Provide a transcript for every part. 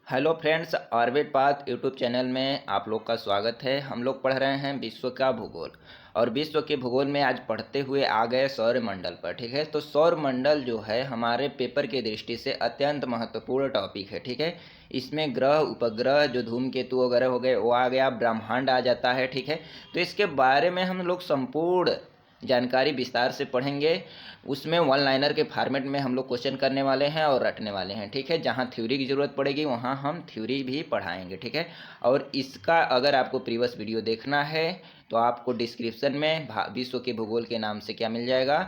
Hello friends, orbit path YouTube channel में आप लोग का स्वागत है। हम लोग पढ़ रहे हैं विश्व का भूगोल और विश्व के भूगोल में आज पढ़ते हुए आ गए सौरमंडल पर। ठीक है, तो सौरमंडल जो है हमारे पेपर की दृष्टि से अत्यंत महत्वपूर्ण टॉपिक है। ठीक है, इसमें ग्रह उपग्रह जो धूमकेतु वगैरह हो गए वो आ गया, ब्रह्मांड आ जाता है। ठीक है, तो इसके बारे में हम लोग संपूर्ण जानकारी विस्तार से पढ़ेंगे। उसमें वन लाइनर के फॉर्मेट में हम लोग क्वेश्चन करने वाले हैं और रटने वाले हैं। ठीक है, जहाँ थ्योरी की ज़रूरत पड़ेगी वहाँ हम थ्योरी भी पढ़ाएंगे। ठीक है, और इसका अगर आपको प्रीवियस वीडियो देखना है तो आपको डिस्क्रिप्शन में विश्व के भूगोल के नाम से क्या मिल जाएगा,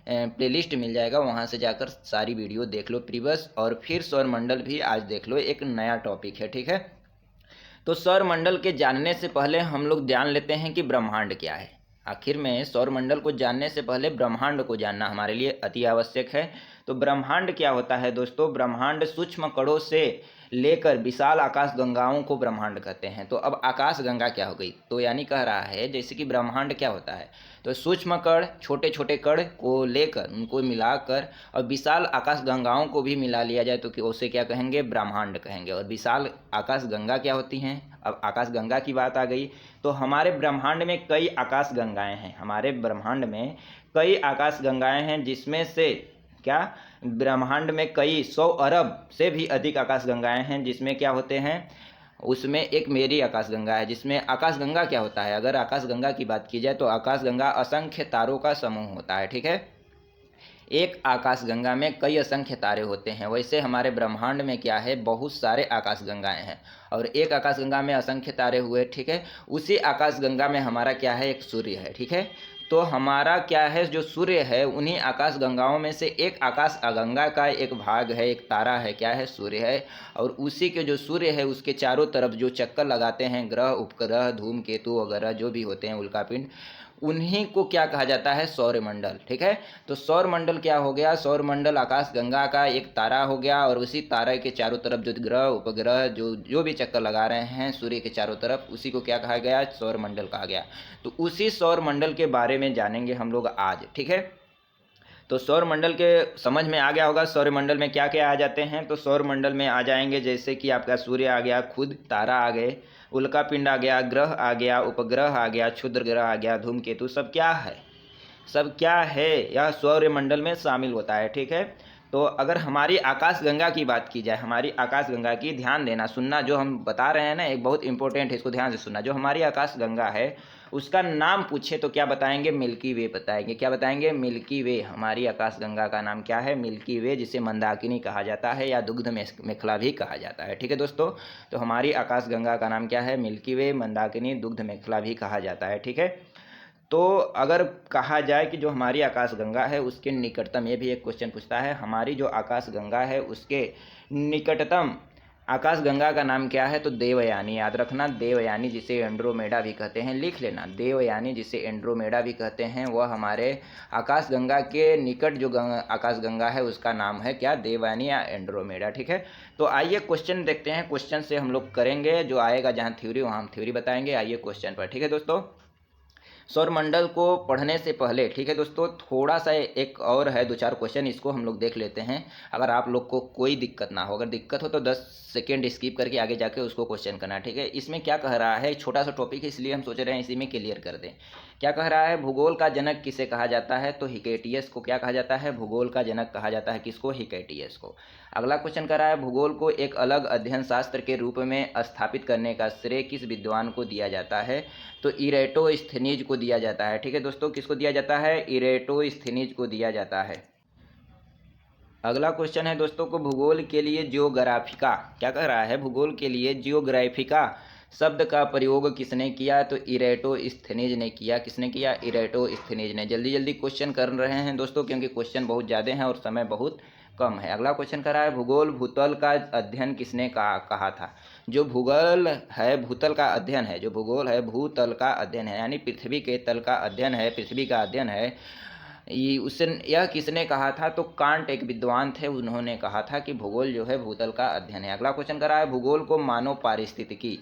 प्लेलिस्ट मिल जाएगा। वहाँ से जाकर सारी वीडियो देख लो प्रीवियस, और फिर सौरमंडल भी आज देख लो, एक नया टॉपिक है। ठीक है, तो सौरमंडल के जानने से पहले हम लोग जान लेते हैं कि ब्रह्मांड क्या है। आखिर में सौरमंडल को जानने से पहले ब्रह्मांड को जानना हमारे लिए अति आवश्यक है। तो ब्रह्मांड क्या होता है दोस्तों? ब्रह्मांड सूक्ष्म कणों से लेकर विशाल आकाश गंगाओं को ब्रह्मांड कहते हैं। तो अब आकाश गंगा क्या हो गई? तो यानी कह रहा है जैसे कि ब्रह्मांड क्या होता है, तो सूक्ष्म कण, छोटे छोटे कण को लेकर उनको मिलाकर और विशाल आकाश गंगाओं को भी मिला लिया जाए तो कि उसे क्या कहेंगे? ब्रह्मांड कहेंगे। और विशाल आकाश गंगा क्या होती हैं? अब आकाश गंगा की बात आ गई तो हमारे ब्रह्मांड में कई आकाश गंगाएं हैं। हमारे ब्रह्मांड में कई आकाश गंगाएं हैं, जिसमें से क्या, ब्रह्मांड में कई 100 अरब से भी अधिक आकाश गंगाएं हैं। जिसमें क्या होते हैं, उसमें एक मेरी आकाश गंगा है। जिसमें आकाश गंगा क्या होता है, अगर आकाश गंगा की बात की जाए तो आकाश गंगा असंख्य तारों का समूह होता है। ठीक है, एक आकाश गंगा में कई असंख्य तारे होते हैं। वैसे हमारे ब्रह्मांड में क्या है, बहुत सारे आकाश गंगाएं हैं और एक आकाश गंगा में असंख्य तारे हुए। ठीक है, उसी आकाश गंगा में हमारा क्या है, एक सूर्य है। ठीक है, तो हमारा क्या है, जो सूर्य है उन्हीं आकाश गंगाओं में से एक आकाश गंगा का एक भाग है, एक तारा है, क्या है, सूर्य है। और उसी के जो सूर्य है उसके चारों तरफ जो चक्कर लगाते हैं ग्रह उपग्रह धूमकेतु वगैरह जो भी होते हैं उल्कापिंड, उन्हीं को क्या कहा जाता है, सौरमंडल। ठीक है, तो सौरमंडल क्या हो गया, सौरमंडल आकाश गंगा का एक तारा हो गया और उसी तारे के चारों तरफ जो ग्रह उपग्रह जो जो भी चक्कर लगा रहे हैं सूर्य के चारों तरफ, उसी को क्या कहा गया, सौरमंडल कहा गया। तो उसी सौरमंडल के बारे में जानेंगे हम लोग आज। ठीक है, तो सौरमंडल के समझ में आ गया होगा सौरमंडल में क्या क्या आ जाते हैं। तो सौरमंडल में आ जाएंगे जैसे कि आपका सूर्य आ गया, खुद तारा आ गए, उल्कापिंड आ गया, ग्रह आ गया, उपग्रह आ गया, क्षुद्र ग्रह आ गया, धूमकेतु, सब क्या है, सब क्या है, यह सौरमंडल में शामिल होता है। ठीक है, तो अगर हमारी आकाश गंगा की बात की जाए, हमारी आकाश गंगा की, ध्यान देना, सुनना, जो हम बता रहे हैं ना एक बहुत इंपॉर्टेंट है, इसको ध्यान से सुनना। जो हमारी आकाश गंगा है उसका नाम पूछे तो क्या बताएंगे, मिल्की वे बताएंगे। क्या बताएंगे, मिल्की वे। हमारी आकाश गंगा का नाम क्या है, मिल्की वे, जिसे मंदाकिनी कहा जाता है या दुग्ध मेखला भी कहा जाता है। ठीक है दोस्तों, तो हमारी आकाश गंगा का नाम क्या है, मिल्की वे, मंदाकिनी, दुग्ध मेखला भी कहा जाता है। ठीक है, तो अगर कहा जाए कि जो हमारी आकाश गंगा है उसके निकटतम, ये भी एक क्वेश्चन पूछता है, हमारी जो आकाश गंगा है उसके निकटतम आकाश गंगा का नाम क्या है, तो देवयानी। याद रखना, देवयानी, जिसे एंड्रोमेडा भी कहते हैं, लिख लेना, देवयानी जिसे एंड्रोमेडा भी कहते हैं, वह हमारे आकाश गंगा के निकट जो आकाश गंगा है उसका नाम है क्या, देवयानी या एंड्रोमेडा। ठीक है, तो आइए क्वेश्चन देखते हैं। क्वेश्चन से हम लोग करेंगे, जो आएगा जहाँ थ्योरी वहाँ हम थ्योरी बताएंगे। आइए क्वेश्चन पर। ठीक है दोस्तों, सौरमंडल को पढ़ने से पहले, ठीक है दोस्तों, थोड़ा सा एक और है, दो चार क्वेश्चन, इसको हम लोग देख लेते हैं। अगर आप लोग को कोई दिक्कत ना हो, अगर दिक्कत हो तो 10 सेकेंड स्किप करके आगे जाके उसको क्वेश्चन करना। ठीक है, इसमें क्या कह रहा है, छोटा सा टॉपिक है इसलिए हम सोच रहे हैं इसी में क्लियर कर दें। क्या कह रहा है, भूगोल का जनक किसे कहा जाता है, तो हिकेटियस को क्या कहा जाता है, भूगोल का जनक कहा जाता है। किसको, हिकेटियस को। अगला क्वेश्चन कर रहा है, भूगोल को एक अलग अध्ययन शास्त्र के रूप में स्थापित करने का श्रेय किस विद्वान को दिया जाता है, तो इरेटोस्थेनीज को दिया जाता है। ठीक है दोस्तों, किसको दिया जाता है, इरेटोस्थेनीज को दिया जाता है। अगला क्वेश्चन है दोस्तों को, भूगोल के लिए जियोग्राफिका, क्या कह रहा है, भूगोल के लिए जियोग्राफिका शब्द का प्रयोग किसने किया, तो इरेटोस्थेनीज ने किया। किसने किया, इरेटोस्थेनीज ने। जल्दी जल्दी क्वेश्चन कर रहे हैं दोस्तों क्योंकि क्वेश्चन बहुत ज़्यादा हैं और समय बहुत कम है। अगला क्वेश्चन कर रहा है, भूगोल भूतल का अध्ययन किसने कहा था। जो भूगोल है भूतल का अध्ययन है, जो भूगोल है भूतल का अध्ययन है, यानी पृथ्वी के तल का अध्ययन है, पृथ्वी का अध्ययन है, ये उससे यह किसने कहा था, तो कांट एक विद्वान थे, उन्होंने कहा था कि भूगोल जो है भूतल का अध्ययन है। अगला क्वेश्चन कर रहा है, भूगोल को मानव पारिस्थितिकी,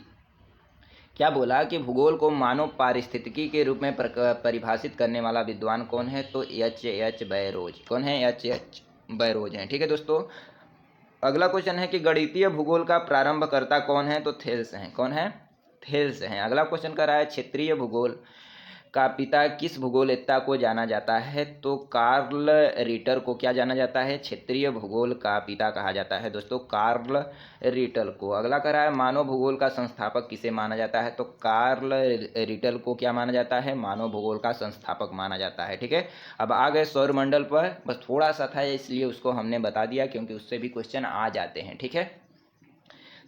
क्या बोला कि भूगोल को मानव पारिस्थितिकी के रूप में परिभाषित करने वाला विद्वान कौन है, तो एच एच बैरोज। कौन है, एच एच बैरोज हैं। ठीक है दोस्तों, अगला क्वेश्चन है कि गणितीय भूगोल का प्रारंभकर्ता कौन है? तो थेल्स हैं। कौन है? थेल्स हैं। अगला क्वेश्चन कर रहा है क्षेत्रीय भूगोल का पिता किस भूगोलवेत्ता को जाना जाता है? तो कार्ल रिटर को क्या जाना जाता है? क्षेत्रीय भूगोल का पिता कहा जाता है दोस्तों, कार्ल रिटर को। अगला कह रहा है मानव भूगोल का संस्थापक किसे माना जाता है? तो कार्ल रिटर को क्या माना जाता है? मानव भूगोल का संस्थापक माना जाता है। ठीक है, अब आ गए सौरमंडल पर। बस थोड़ा सा था इसलिए उसको हमने बता दिया, क्योंकि उससे भी क्वेश्चन आ जाते हैं। ठीक है,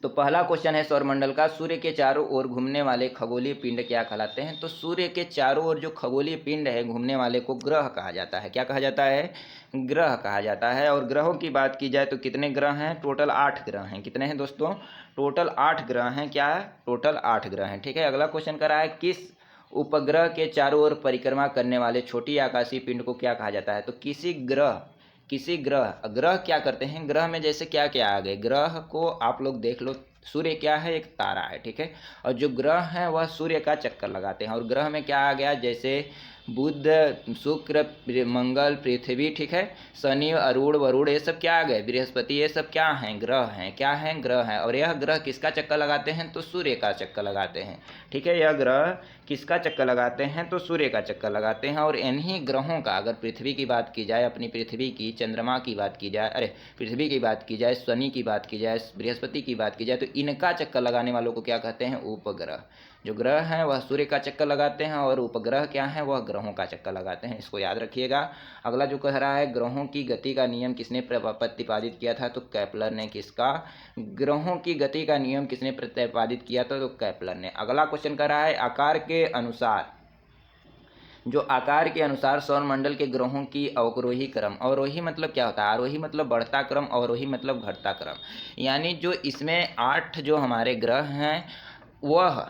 तो पहला क्वेश्चन है सौरमंडल का, सूर्य के चारों ओर घूमने वाले खगोलीय पिंड क्या कहलाते हैं? तो सूर्य के चारों ओर जो खगोलीय पिंड है घूमने वाले को ग्रह कहा जाता है। क्या कहा जाता है? ग्रह कहा जाता है। और ग्रहों की बात की जाए तो कितने ग्रह हैं? टोटल 8 ग्रह हैं। कितने हैं दोस्तों? टोटल 8 ग्रह हैं। क्या है? टोटल 8 ग्रह हैं। ठीक है, अगला क्वेश्चन कर रहा है किस उपग्रह के चारों ओर परिक्रमा करने वाले छोटी आकाशीय पिंड को क्या कहा जाता है? तो किसी ग्रह, ग्रह क्या करते हैं? ग्रह में जैसे क्या क्या आ गए, ग्रह को आप लोग देख लो। सूर्य क्या है? एक तारा है। ठीक है, और जो ग्रह हैं वह सूर्य का चक्कर लगाते हैं। और ग्रह में क्या आ गया? जैसे बुध, शुक्र, मंगल, पृथ्वी, ठीक है, शनि, अरुण, वरुण, ये सब क्या आ गए? बृहस्पति, ये सब क्या हैं? ग्रह हैं। क्या हैं? ग्रह हैं। और यह ग्रह किसका चक्कर लगाते हैं? तो सूर्य का चक्कर लगाते हैं। ठीक है, यह ग्रह किसका चक्कर लगाते हैं? तो सूर्य का चक्कर लगाते हैं। और इन्हीं ग्रहों का, अगर पृथ्वी की बात की जाए, अपनी पृथ्वी की, चंद्रमा की बात की जाए, अरे पृथ्वी की बात की जाए, शनि की बात की जाए, बृहस्पति की बात की जाए, तो इनका चक्कर लगाने वालों को क्या कहते हैं? उपग्रह। जो ग्रह हैं वह सूर्य का चक्कर लगाते हैं, और उपग्रह क्या हैं? वह ग्रहों का चक्कर लगाते हैं। इसको याद रखिएगा। अगला जो कह रहा है ग्रहों की गति का नियम किसने प्रतिपादित किया था? तो केपलर ने। किसका? ग्रहों की गति का नियम किसने प्रतिपादित किया था? तो केपलर ने। अगला क्वेश्चन कर रहा है आकार के अनुसार, जो आकार के अनुसार सौरमंडल के ग्रहों की अवरोही क्रम, अवरोही मतलब क्या होता है? आरोही मतलब बढ़ता क्रम, अवरोही मतलब घटता क्रम। यानी जो इसमें 8 जो हमारे ग्रह हैं वह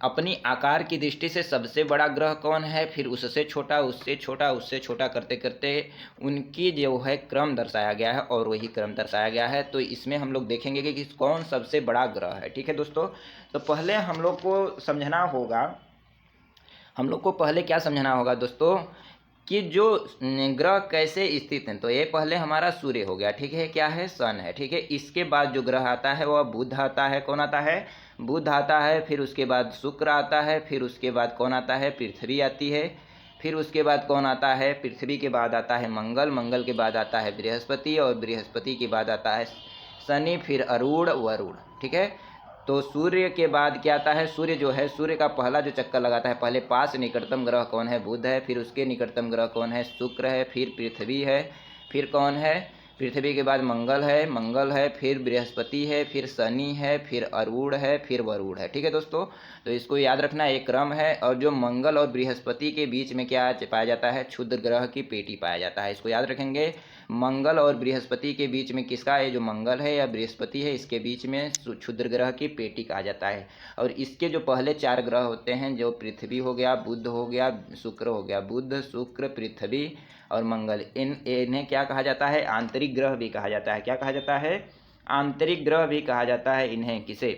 अपनी आकार की दृष्टि से सबसे बड़ा ग्रह कौन है, फिर उससे छोटा, उससे छोटा, उससे छोटा करते करते उनकी जो है क्रम दर्शाया गया है, और वही क्रम दर्शाया गया है। तो इसमें हम लोग देखेंगे कि कौन सबसे बड़ा ग्रह है। ठीक है दोस्तों, तो पहले हम लोग को समझना होगा, हम लोग को पहले क्या समझना होगा दोस्तों, कि जो ग्रह कैसे स्थित हैं। तो ये पहले हमारा सूर्य हो गया। ठीक है, क्या है? सन है। ठीक है, इसके बाद जो ग्रह आता है वह बुध आता है। कौन आता है? बुध आता है। फिर उसके बाद शुक्र आता है। फिर उसके बाद कौन आता है? पृथ्वी आती है। फिर उसके बाद कौन आता है? पृथ्वी के बाद आता है मंगल। मंगल के बाद आता है बृहस्पति, और बृहस्पति के बाद आता है शनि, फिर अरुण, वरुण। ठीक है, तो सूर्य के बाद क्या आता है? सूर्य जो है, सूर्य का पहला जो चक्कर लगाता है, पहले पास निकटतम ग्रह कौन है? बुध है। फिर उसके निकटतम ग्रह कौन है? शुक्र है। फिर पृथ्वी है। फिर कौन है? पृथ्वी के बाद मंगल है, फिर बृहस्पति है, फिर शनि है, फिर अरुण है, फिर वरुण है। ठीक है दोस्तों, तो इसको याद रखना, एक क्रम है। और जो मंगल और बृहस्पति के बीच में क्या पाया जाता है? क्षुद्र ग्रह की पेटी पाया जाता है। इसको याद रखेंगे। मंगल और बृहस्पति के बीच में किसका है? जो मंगल है या बृहस्पति है, इसके बीच में क्षुद्र ग्रह की पेटी कहा जाता है। और इसके जो पहले 4 ग्रह होते हैं, जो पृथ्वी हो गया, बुध हो गया, शुक्र हो गया, बुध, शुक्र, पृथ्वी और मंगल, इन्हें क्या कहा जाता है? आंतरिक ग्रह भी कहा जाता है। क्या कहा जाता है? आंतरिक ग्रह भी कहा जाता है। इन्हें किसे?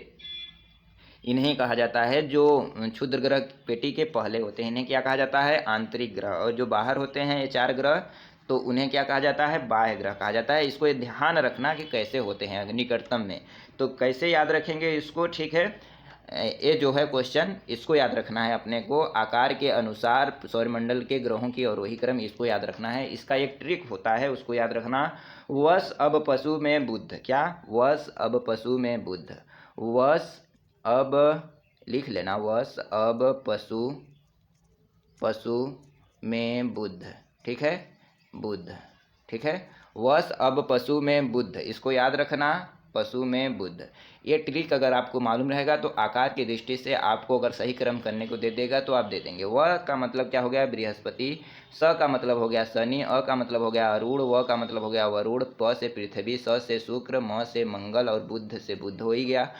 इन्हें कहा जाता है जो क्षुद्र ग्रह पेटी के पहले होते हैं, इन्हें क्या कहा जाता है? आंतरिक ग्रह। और जो बाहर होते हैं ये 4 ग्रह, तो उन्हें क्या कहा जाता है? बाह्य ग्रह कहा जाता है। इसको ध्यान रखना कि कैसे होते हैं निकटतम में। तो कैसे याद रखेंगे इसको? ठीक है, ये जो है क्वेश्चन, इसको याद रखना है अपने को। आकार के अनुसार सौरमंडल के ग्रहों की अवरोही क्रम, इसको याद रखना है। इसका एक ट्रिक होता है, उसको याद रखना। वश अब पशु में बुध। क्या? वश अब पशु में बुध। वश अब, लिख लेना, वश अब पशु में बुध। ठीक है, बुध। ठीक है, वश अब पशु में बुध, इसको याद रखना, पशु में बुध। ये ट्रिक अगर आपको मालूम रहेगा तो आकार की दृष्टि से आपको अगर सही क्रम करने को दे देगा तो आप दे देंगे। व का मतलब क्या हो गया? बृहस्पति। स का मतलब हो गया शनि। अ का मतलब हो गया अरुण। व का मतलब हो गया वरुण। प से पृथ्वी। स से शुक्र। म से मंगल और बुध से बुध हो ही गया।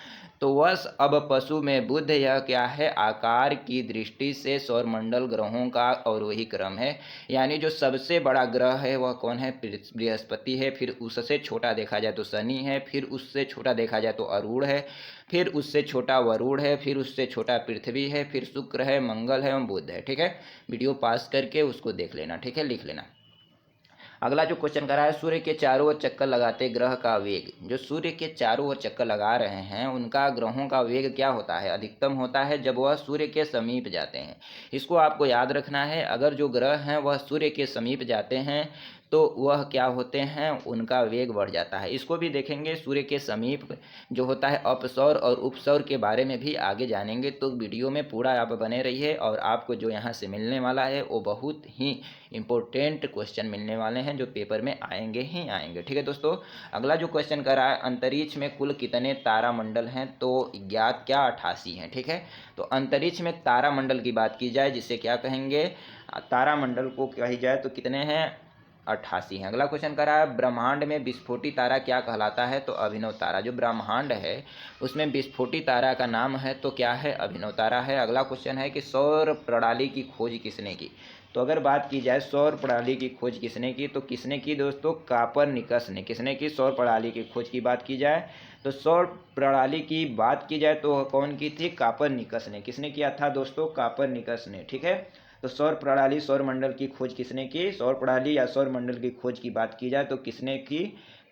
तो वश अब पशु में बुध, यह क्या है? आकार की दृष्टि से सौरमंडल ग्रहों का अवरोही क्रम है। यानी जो सबसे बड़ा ग्रह है वह कौन है? बृहस्पति है। फिर उससे छोटा देखा जाए तो शनि है। फिर उससे छोटा देखा जाए तो अरुण है। फिर उससे छोटा वरुण है। फिर उससे छोटा पृथ्वी है। फिर शुक्र है, मंगल है और बुध है। ठीक है, वीडियो पास करके उसको देख लेना। ठीक है, लिख लेना। अगला जो क्वेश्चन कर रहा है, सूर्य के चारों ओर चक्कर लगाते ग्रह का वेग। जो सूर्य के चारों ओर चक्कर लगा रहे हैं उनका ग्रहों का वेग क्या होता है? अधिकतम होता है जब वह सूर्य के समीप जाते हैं। इसको आपको याद रखना है। अगर जो ग्रह हैं वह सूर्य के समीप जाते हैं तो वह क्या होते हैं, उनका वेग बढ़ जाता है। इसको भी देखेंगे, सूर्य के समीप जो होता है अपसौर और उपसौर के बारे में भी आगे जानेंगे। तो वीडियो में पूरा आप बने रहिए और आपको जो यहाँ से मिलने वाला है वो बहुत ही इम्पोर्टेंट क्वेश्चन मिलने वाले हैं जो पेपर में आएंगे ही आएंगे। ठीक है दोस्तों, अगला जो क्वेश्चन कर रहा है, अंतरिक्ष में कुल कितने तारामंडल हैं? तो ज्ञात क्या 88 हैं। ठीक है, तो अंतरिक्ष में तारामंडल की बात की जाए जिसे क्या कहेंगे, तारामंडल को कही जाए तो कितने हैं? 88 हैं। अगला क्वेश्चन कर रहा है, ब्रह्मांड में विस्फोटी तारा क्या कहलाता है? तो अभिनव तारा। जो ब्रह्मांड है उसमें विस्फोटी तारा का नाम है तो क्या है? अभिनव तारा है। अगला क्वेश्चन है कि सौर प्रणाली की खोज किसने की? तो अगर बात की जाए सौर प्रणाली की खोज किसने की, तो किसने की दोस्तों? कापरनिकस ने। किसने की? सौर प्रणाली की खोज की बात की जाए तो सौर प्रणाली की बात की जाए तो कौन की थी? कापरनिकस ने। किसने किया था दोस्तों? कापरनिकस ने। ठीक है, तो सौर प्रणाली सौर मंडल की खोज किसने की? सौर प्रणाली या सौर मंडल की खोज की बात की जाए तो किसने की?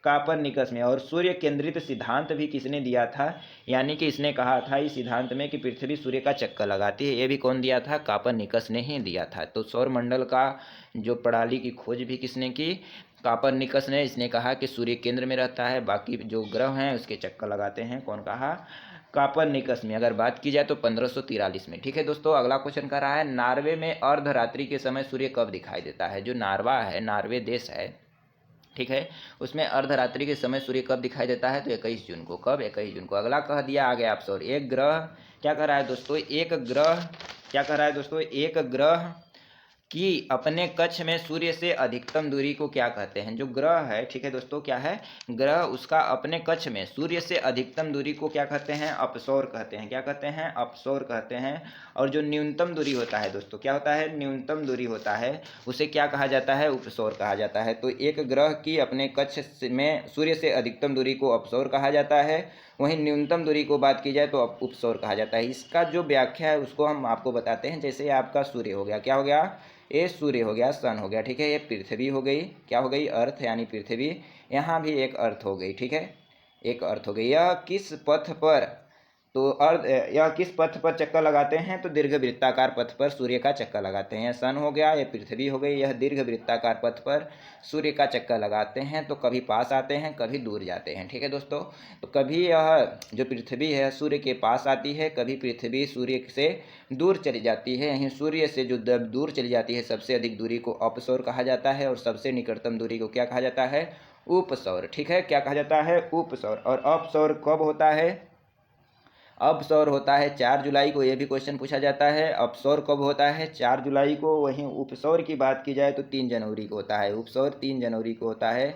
कापरनिकस ने। और सूर्य केंद्रित सिद्धांत भी किसने दिया था? यानी कि इसने कहा था इस सिद्धांत में कि पृथ्वी सूर्य का चक्कर लगाती है। ये भी कौन दिया था? कापरनिकस ने ही दिया था। तो सौर मंडल का जो प्रणाली की खोज भी किसने की? कापरनिकस ने। इसने कहा कि सूर्य केंद्र में रहता है, बाकी जो ग्रह हैं उसके चक्कर लगाते हैं। कौन कहा? कापरनिकस में। अगर बात की जाए तो 1543 में। ठीक है दोस्तों, अगला क्वेश्चन कर रहा है, नॉर्वे में अर्धरात्रि के समय सूर्य कब दिखाई देता है? जो नॉर्वे है, नॉर्वे देश है, ठीक है, उसमें अर्धरात्रि के समय सूर्य कब दिखाई देता है? तो 21 जून को। कब? 21 जून को। अगला कह दिया आगे आप सौर, एक ग्रह क्या कर रहा है दोस्तों? एक ग्रह क्या कर रहा है दोस्तों? एक ग्रह कि अपने कक्ष में सूर्य से अधिकतम दूरी को क्या कहते हैं? जो ग्रह है, ठीक है दोस्तों, क्या है? ग्रह, उसका अपने कक्ष में सूर्य से अधिकतम दूरी को क्या कहते हैं? अपसौर कहते हैं। क्या कहते हैं? अपसौर कहते हैं। और जो न्यूनतम दूरी होता है दोस्तों, क्या होता है? न्यूनतम दूरी होता है, उसे क्या कहा जाता है? उपसौर कहा जाता है। तो एक ग्रह की अपने कक्ष में सूर्य से अधिकतम दूरी को अपसौर कहा जाता है, वहीं न्यूनतम दूरी को बात की जाए तो उपसौर कहा जाता है। इसका जो व्याख्या है उसको हम आपको बताते हैं। जैसे आपका सूर्य हो गया, क्या हो गया? ये सूर्य हो गया, सन हो गया, ठीक है। ये पृथ्वी हो गई, क्या हो गई? अर्थ, यानी पृथ्वी। यहाँ भी एक अर्थ हो गई, ठीक है, एक अर्थ हो गई। यह किस पथ पर, तो अर्थ, यह किस पथ पर चक्कर लगाते हैं? तो दीर्घ वृत्ताकार पथ पर सूर्य का चक्कर लगाते हैं। सन हो गया, यह पृथ्वी हो गई, यह दीर्घ वृत्ताकार पथ पर सूर्य का चक्कर लगाते हैं। तो कभी पास आते हैं, कभी दूर जाते हैं, ठीक है दोस्तों। तो कभी यह जो पृथ्वी है सूर्य के पास आती है, कभी पृथ्वी सूर्य से दूर चली जाती है। यहीं सूर्य से जो दूर चली जाती है सबसे अधिक दूरी को अपसौर कहा जाता है, और सबसे निकटतम दूरी को क्या कहा जाता है? उपसौर, ठीक है। क्या कहा जाता है? उपसौर। और अपसौर कब होता है? अपसौर होता है 4 जुलाई को। ये भी क्वेश्चन पूछा जाता है, अपसौर कब होता है? 4 जुलाई को। वहीं उपसौर की बात की जाए तो 3 जनवरी को होता है। उपसौर 3 जनवरी को होता है,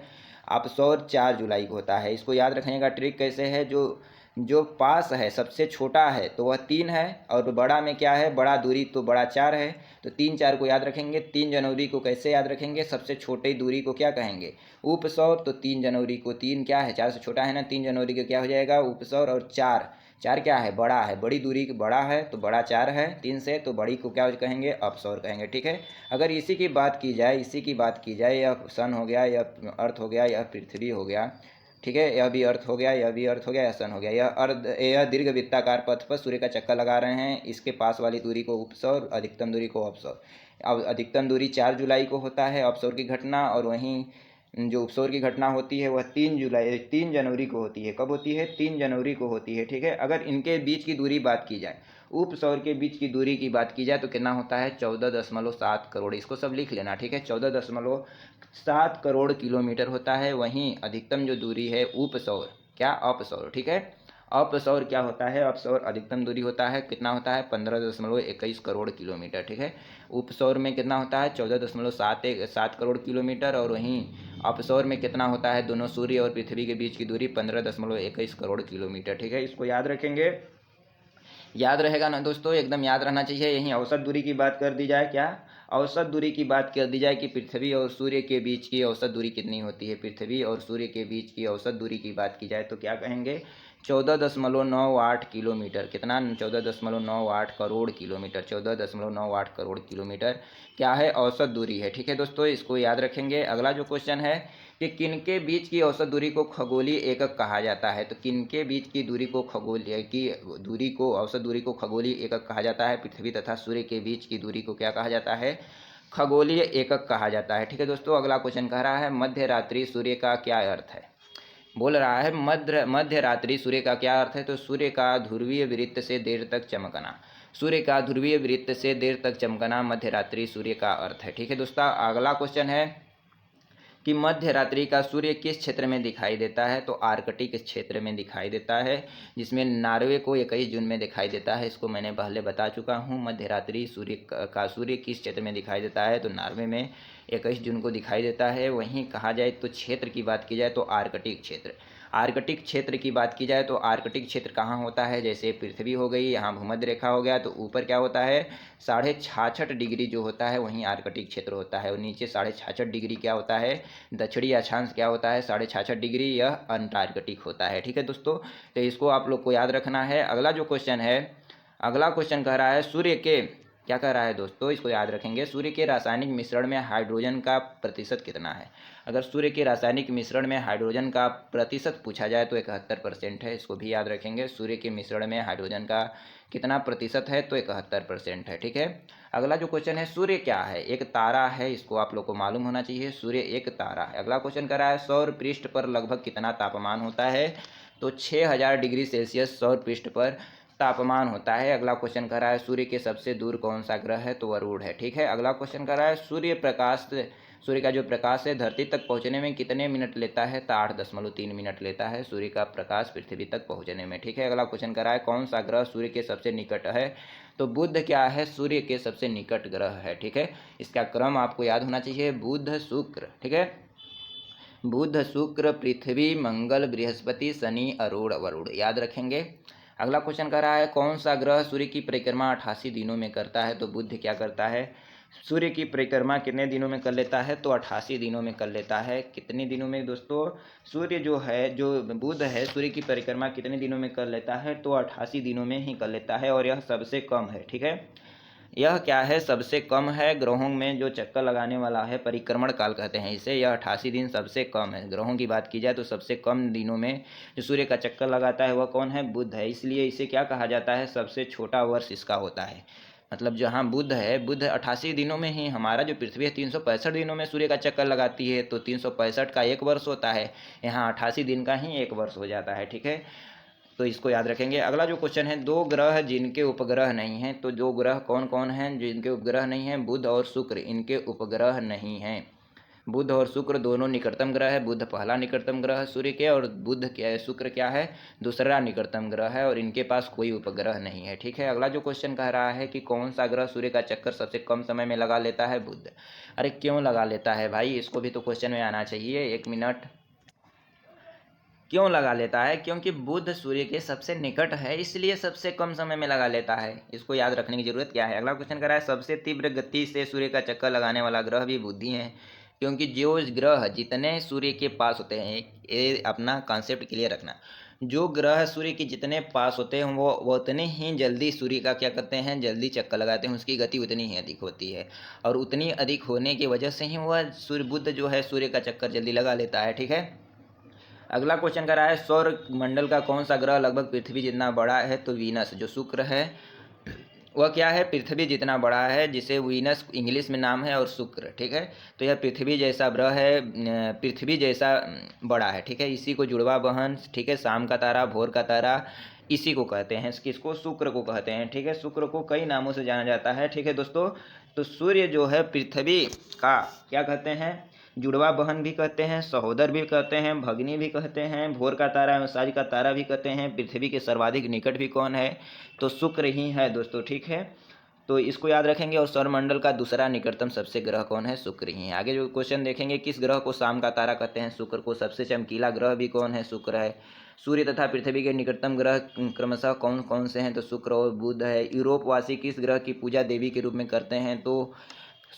अपसौर 4 जुलाई को होता है। इसको याद रखने का ट्रिक कैसे है, जो पास है सबसे छोटा है तो वह 3 है, और बड़ा में क्या है? बड़ा दूरी तो बड़ा 4 है। तो 3 4 को याद रखेंगे। 3 जनवरी को कैसे याद रखेंगे? सबसे छोटी दूरी को क्या कहेंगे? उपसौर। तो 3 जनवरी को, 3 क्या है? 4 से छोटा है ना, 3 जनवरी को क्या हो जाएगा? उपसौर। और 4 4 क्या है? बड़ा है, बड़ी दूरी बड़ा है तो बड़ा 4 है 3 से, तो बड़ी को क्या कहेंगे? अपसौर कहेंगे, ठीक है। अगर इसी की बात की जाए, यह सन हो गया, यह अर्थ हो गया, यह पृथ्वी हो गया, ठीक है, यह भी अर्थ हो गया, यह भी अर्थ हो गया, यह सन हो गया। यह दीर्घ वृत्ताकार पथ पर सूर्य का चक्कर लगा रहे हैं। इसके पास वाली दूरी को उपसौर, अधिकतम दूरी को अपसौर। अब अधिकतम दूरी 4 जुलाई को होता है अपसौर की घटना, और वहीं जो उपसौर की घटना होती है वह 3 जनवरी को होती है। कब होती है? 3 जनवरी को होती है, ठीक है। अगर इनके बीच की दूरी बात की जाए, उपसौर के बीच की दूरी की बात की जाए तो कितना होता है? 14.7 करोड़। इसको सब लिख लेना, ठीक है, 14.7 करोड़ किलोमीटर होता है। वहीं अधिकतम जो दूरी है उपसौर, क्या? अपसौर, ठीक है। अपसौर क्या होता है? अपसौर अधिकतम दूरी होता है, कितना होता है? 15.21 करोड़ किलोमीटर, ठीक है। उपसौर में कितना होता है? 14.7 करोड़ किलोमीटर। और वहीं अपसौर में कितना होता है? दोनों सूर्य और पृथ्वी के बीच की दूरी 15.21 करोड़ किलोमीटर, ठीक है। इसको याद रखेंगे, याद रहेगा ना दोस्तों? एकदम याद रहना चाहिए। यहीं औसत दूरी की बात कर दी जाए, क्या? औसत दूरी की बात कर दी जाए कि पृथ्वी और सूर्य के बीच की औसत दूरी कितनी होती है? पृथ्वी और सूर्य के बीच की औसत दूरी की बात की जाए तो क्या कहेंगे? 14.98 किलोमीटर। कितना? 14.98 करोड़ किलोमीटर। 14.98 करोड़ किलोमीटर क्या है? औसत दूरी है। ठीक है दोस्तों, इसको याद रखेंगे। अगला जो क्वेश्चन है कि किनके बीच की औसत दूरी को खगोलीय एकक कहा जाता है? तो किनके बीच की दूरी को औसत दूरी को खगोलीय एकक कहा जाता है? पृथ्वी तथा सूर्य के बीच की दूरी को क्या कहा जाता है? खगोलीय एकक कहा जाता है। ठीक है दोस्तों, अगला क्वेश्चन कह रहा है मध्य रात्रि सूर्य का क्या अर्थ है? बोल रहा है मध्य रात्रि सूर्य का क्या अर्थ है? तो सूर्य का ध्रुवीय वृत्त से देर तक चमकना। सूर्य का ध्रुवीय वृत्त से देर तक चमकना मध्य रात्रि सूर्य का अर्थ है। ठीक है दोस्तों, अगला क्वेश्चन है कि मध्य रात्रि का सूर्य किस क्षेत्र में दिखाई देता है? तो आर्कटिक क्षेत्र में दिखाई देता है, जिसमें नॉर्वे को 21 जून में दिखाई देता है। इसको मैंने पहले बता चुका हूँ। मध्य रात्रि सूर्य किस क्षेत्र में दिखाई देता है? तो नॉर्वे में 21 जून को दिखाई देता है। वहीं कहा जाए तो क्षेत्र की बात की जाए तो आर्कटिक क्षेत्र। आर्कटिक क्षेत्र की बात की जाए तो आर्कटिक क्षेत्र कहाँ होता है? जैसे पृथ्वी हो गई, यहाँ भूमध्य रेखा हो गया, तो ऊपर क्या होता है? 66.5 डिग्री जो होता है वहीं आर्कटिक क्षेत्र होता है, और नीचे 66.5 डिग्री क्या होता है? दक्षिणी अक्षांश क्या होता है? 66.5 डिग्री, यह अंटार्कटिक होता है। ठीक है दोस्तों, तो इसको आप लोग को याद रखना है। अगला जो क्वेश्चन है, अगला क्वेश्चन कह रहा है सूर्य के क्या कह रहा है दोस्तों, इसको याद रखेंगे। सूर्य के रासायनिक मिश्रण में हाइड्रोजन का प्रतिशत कितना है? अगर सूर्य के रासायनिक मिश्रण में हाइड्रोजन का प्रतिशत पूछा जाए तो 71% है। इसको भी याद रखेंगे। सूर्य के मिश्रण में हाइड्रोजन का कितना प्रतिशत है? तो 71% है। ठीक है, अगला जो क्वेश्चन है, सूर्य क्या है? एक तारा है। इसको आप लोग को मालूम होना चाहिए, सूर्य एक तारा है। अगला क्वेश्चन कर रहा है सौर पृष्ठ पर लगभग कितना तापमान होता है? तो 6000 डिग्री सेल्सियस सौर पृष्ठ पर तापमान होता है। अगला क्वेश्चन कर रहा है सूर्य के सबसे दूर कौन सा ग्रह है? तो वरुण है। ठीक है, अगला क्वेश्चन कर रहा है सूर्य का जो प्रकाश है धरती तक पहुंचने में कितने मिनट लेता है? तो 8.3 मिनट लेता है सूर्य का प्रकाश पृथ्वी तक पहुंचने में। ठीक है, अगला क्वेश्चन कर रहा है कौन सा ग्रह सूर्य के सबसे निकट है? तो बुध क्या है? सूर्य के सबसे निकट ग्रह है। ठीक है, इसका क्रम आपको याद होना चाहिए, बुध शुक्र। ठीक है, बुध शुक्र पृथ्वी मंगल बृहस्पति शनि अरुण वरुण, याद रखेंगे। अगला क्वेश्चन कर रहा है कौन सा ग्रह सूर्य की परिक्रमा 88 दिनों में करता है? तो बुध क्या करता है? सूर्य की परिक्रमा कितने दिनों में कर लेता है? तो 88 दिनों में कर लेता है। कितने दिनों में दोस्तों? सूर्य जो बुध है, सूर्य की परिक्रमा कितने दिनों में कर लेता है? तो 88 दिनों में ही कर लेता है, और यह सबसे कम है। ठीक है, यह क्या है? सबसे कम है ग्रहों में जो चक्कर लगाने वाला है, परिक्रमण काल कहते हैं इसे। यह 88 दिन सबसे कम है। ग्रहों की बात की जाए तो सबसे कम दिनों में जो सूर्य का चक्कर लगाता है वह कौन है? बुध है। इसलिए इसे क्या कहा जाता है? सबसे छोटा वर्ष इसका होता है। मतलब जहाँ बुध है, बुध 88 दिनों में ही, हमारा जो पृथ्वी है 365 दिनों में सूर्य का चक्कर लगाती है, तो 365 का एक वर्ष होता है, यहाँ 88 दिन का ही एक वर्ष हो जाता है। ठीक है, तो इसको याद रखेंगे। अगला जो क्वेश्चन है, दो ग्रह जिनके उपग्रह नहीं हैं। तो दो ग्रह कौन कौन हैं जिनके उपग्रह नहीं हैं? बुध और शुक्र, इनके उपग्रह नहीं हैं। बुध और शुक्र दोनों निकटतम ग्रह है। बुध पहला निकटतम ग्रह है सूर्य के, और बुध क्या है? शुक्र क्या है? दूसरा निकटतम ग्रह है, और इनके पास कोई उपग्रह नहीं है। ठीक है, अगला जो क्वेश्चन कह रहा है कि कौन सा ग्रह सूर्य का चक्कर सबसे कम समय में लगा लेता है? बुध। अरे क्यों लगा लेता है भाई? इसको भी तो क्वेश्चन में आना चाहिए। 1 मिनट। क्यों लगा लेता है? क्योंकि बुध सूर्य के सबसे निकट है, इसलिए सबसे कम समय में लगा लेता है। इसको याद रखने की जरूरत क्या है। अगला क्वेश्चन कर रहा है सबसे तीव्र गति से सूर्य का चक्कर लगाने वाला ग्रह भी बुध ही है, क्योंकि जो ग्रह जितने सूर्य के पास होते हैं, ये अपना कॉन्सेप्ट क्लियर रखना, जो ग्रह सूर्य के जितने पास होते हैं वो उतने ही जल्दी सूर्य का क्या करते हैं? जल्दी चक्कर लगाते हैं, उसकी गति उतनी ही अधिक होती है, और उतनी अधिक होने की वजह से ही वह बुध जो है सूर्य का चक्कर जल्दी लगा लेता है। ठीक है, अगला क्वेश्चन कर रहा है सौर मंडल का कौन सा ग्रह लगभग पृथ्वी जितना बड़ा है? तो वीनस, जो शुक्र है वह क्या है? पृथ्वी जितना बड़ा है, जिसे वीनस इंग्लिश में नाम है, और शुक्र। ठीक है, तो यह पृथ्वी जैसा ग्रह है, पृथ्वी जैसा बड़ा है। ठीक है, इसी को जुड़वा बहन, ठीक है, शाम का तारा, भोर का तारा, इसी को कहते हैं। किसको? शुक्र को कहते हैं। ठीक है, शुक्र को कई नामों से जाना जाता है। ठीक है दोस्तों, तो सूर्य जो है पृथ्वी का क्या कहते हैं? जुड़वा बहन भी कहते हैं, सहोदर भी कहते हैं, भगनी भी कहते हैं, भोर का तारा एवं साज का तारा भी कहते हैं। पृथ्वी के सर्वाधिक निकट भी कौन है? तो शुक्र ही है दोस्तों। ठीक है, तो इसको याद रखेंगे। और सौरमंडल का दूसरा निकटतम सबसे ग्रह कौन है? शुक्र ही है। आगे जो क्वेश्चन देखेंगे, किस ग्रह को शाम का तारा कहते हैं? शुक्र को। सबसे चमकीला ग्रह भी कौन है? शुक्र है। सूर्य तथा पृथ्वी के निकटतम ग्रह क्रमशः कौन कौन से हैं? तो शुक्र और बुध है। यूरोपवासी किस ग्रह की पूजा देवी के रूप में करते हैं? तो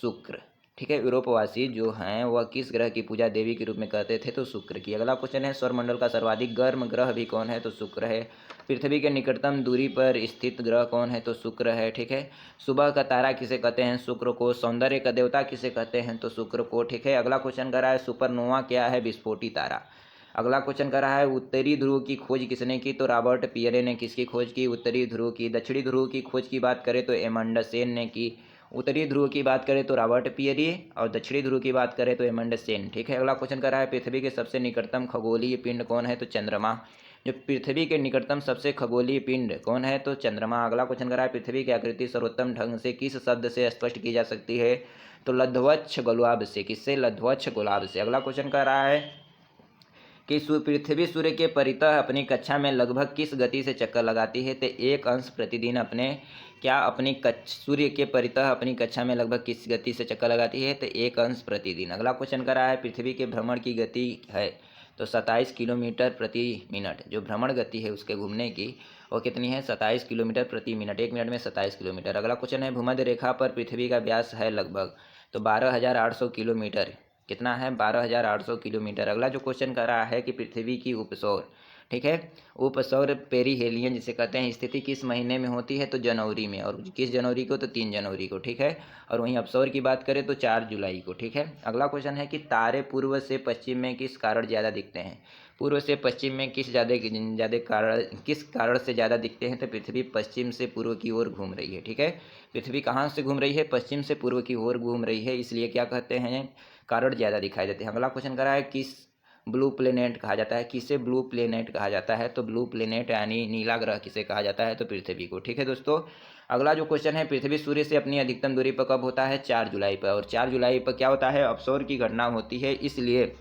शुक्र। ठीक है। यूरोपवासी जो हैं वह किस ग्रह की पूजा देवी के रूप में करते थे? तो शुक्र की। अगला क्वेश्चन है सौरमंडल का सर्वाधिक गर्म ग्रह भी कौन है? तो शुक्र है। पृथ्वी के निकटतम दूरी पर स्थित ग्रह कौन है? तो शुक्र है। ठीक है। सुबह का तारा किसे कहते हैं? शुक्र को। सौंदर्य का देवता किसे कहते हैं? तो शुक्र को। ठीक है। अगला क्वेश्चन कर रहा है सुपरनोवा क्या है? विस्फोटी तारा। अगला क्वेश्चन कर रहा है उत्तरी ध्रुव की खोज किसने की? तो रॉबर्ट पियरे ने किसकी खोज की? उत्तरी ध्रुव की। दक्षिणी ध्रुव की खोज की बात करें तो एमंडसेन ने की। उत्तरी ध्रुव की बात करें तो रॉबर्ट पियरे और दक्षिणी ध्रुव की बात करें तो एमंडसेन। ठीक है। अगला क्वेश्चन कर रहा है पृथ्वी के सबसे निकटतम खगोलीय पिंड कौन है? तो चंद्रमा। जो पृथ्वी के निकटतम सबसे खगोलीय पिंड कौन है? तो चंद्रमा। अगला क्वेश्चन कर रहा है पृथ्वी की आकृति सर्वोत्तम ढंग से किस शब्द से स्पष्ट की जा सकती है? तो लध्वच्छ गुलाब से। किससे? लध्वच्छ गुलाब से। अगला क्वेश्चन कर रहा है कि पृथ्वी सूर्य के परितः अपनी कक्षा में लगभग किस गति से चक्कर लगाती है? तो 1 अंश प्रतिदिन अपने अपनी सूर्य के परितः अपनी कक्षा में लगभग किस गति से चक्कर लगाती है? तो 1 अंश प्रतिदिन। अगला क्वेश्चन कर रहा है पृथ्वी के भ्रमण की गति है तो 27 किलोमीटर प्रति मिनट। जो भ्रमण गति है उसके घूमने की वो कितनी है? 27 किलोमीटर प्रति मिनट। 1 मिनट में 27 किलोमीटर। अगला क्वेश्चन है भूमध्य रेखा पर पृथ्वी का व्यास है लगभग तो 12,800 किलोमीटर। कितना है? 12,800 किलोमीटर। अगला जो क्वेश्चन कर रहा है कि पृथ्वी की उपसौर, ठीक है, उपसौर पेरीहेलियन जिसे कहते हैं स्थिति किस महीने में होती है? तो जनवरी में। और किस जनवरी को? तो 3 जनवरी को। ठीक है। और वहीं अपसौर की बात करें तो 4 जुलाई को। ठीक है। अगला क्वेश्चन है कि तारे पूर्व से पश्चिम में किस कारण ज़्यादा दिखते हैं? पूर्व से पश्चिम में किस कारण से ज़्यादा दिखते हैं? तो पृथ्वी पश्चिम से पूर्व की ओर घूम रही है। ठीक है। पृथ्वी कहाँ से घूम रही है? पश्चिम से पूर्व की ओर घूम रही है, इसलिए क्या कहते हैं? कारण ज़्यादा दिखाई देते हैं। अगला क्वेश्चन कर रहा है किस ब्लू प्लेनेट कहा जाता है? किसे ब्लू प्लेनेट कहा जाता है? तो ब्लू प्लेनेट यानी नीला ग्रह किसे कहा जाता है? तो पृथ्वी को। ठीक है दोस्तों। अगला जो क्वेश्चन है पृथ्वी सूर्य से अपनी अधिकतम दूरी पर कब होता है? 4 जुलाई पर। और 4 जुलाई पर क्या होता है? अपसौर की घटना होती है, इसलिए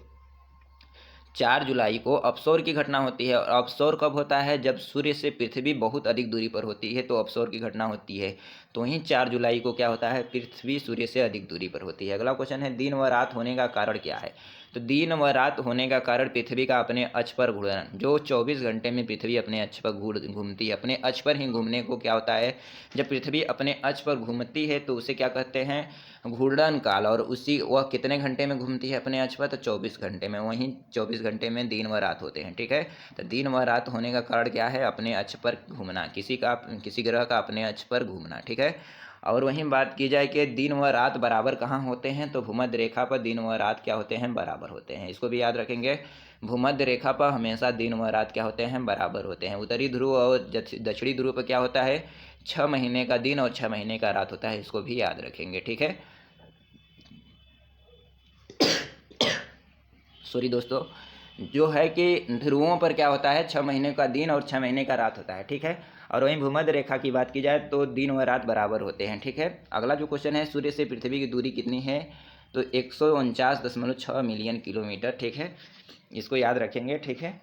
4 जुलाई को अपसौर की घटना होती है। और अपसौर कब होता है? जब सूर्य से पृथ्वी बहुत अधिक दूरी पर होती है तो अपसौर की घटना होती है। तो वहीं 4 जुलाई को क्या होता है? पृथ्वी सूर्य से अधिक दूरी पर होती है। अगला क्वेश्चन है दिन व रात होने का कारण क्या है? तो दिन व रात होने का कारण पृथ्वी का अपने अक्ष पर घूर्णन। जो 24 घंटे में पृथ्वी अपने अक्ष पर घूमती है, अपने अक्ष पर ही घूमने को क्या होता है? जब पृथ्वी अपने अक्ष पर घूमती है तो उसे क्या कहते हैं? घूर्णन काल। और वह कितने घंटे में घूमती है अपने अक्ष पर? तो 24 घंटे में। वहीं 24 घंटे में दिन व रात होते हैं। ठीक है। तो दिन व रात होने का कारण क्या है? अपने अक्ष पर घूमना। किसी ग्रह का अपने अक्ष पर घूमना। ठीक है। और वहीं बात की जाए कि दिन व रात बराबर कहाँ होते हैं? तो भूमध्य रेखा पर दिन व रात क्या होते हैं? बराबर होते हैं। इसको भी याद रखेंगे। भूमध्य रेखा पर हमेशा दिन व रात क्या होते हैं? बराबर होते हैं। उत्तरी ध्रुव और दक्षिणी ध्रुव पर क्या होता है? 6 महीने का दिन और 6 महीने का रात होता है। इसको भी याद रखेंगे। ठीक है। सॉरी दोस्तों, जो है कि ध्रुवों पर क्या होता है? 6 महीने का दिन और 6 महीने का रात होता है। ठीक है। और वहीं भूमध्य रेखा की बात की जाए तो दिन व रात बराबर होते हैं। ठीक है। अगला जो क्वेश्चन है सूर्य से पृथ्वी की दूरी कितनी है? तो 149.6 मिलियन किलोमीटर। ठीक है। इसको याद रखेंगे। ठीक है।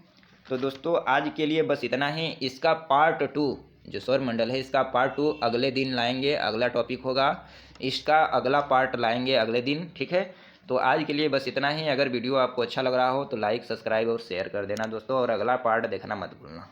तो दोस्तों आज के लिए बस इतना ही। इसका पार्ट 2 जो सौरमंडल है इसका पार्ट 2 अगले दिन लाएंगे। अगला टॉपिक होगा, इसका अगला पार्ट लाएंगे अगले दिन। ठीक है। तो आज के लिए बस इतना ही। अगर वीडियो आपको अच्छा लग रहा हो तो लाइक, सब्सक्राइब और शेयर कर देना दोस्तों, और अगला पार्ट देखना मत भूलना।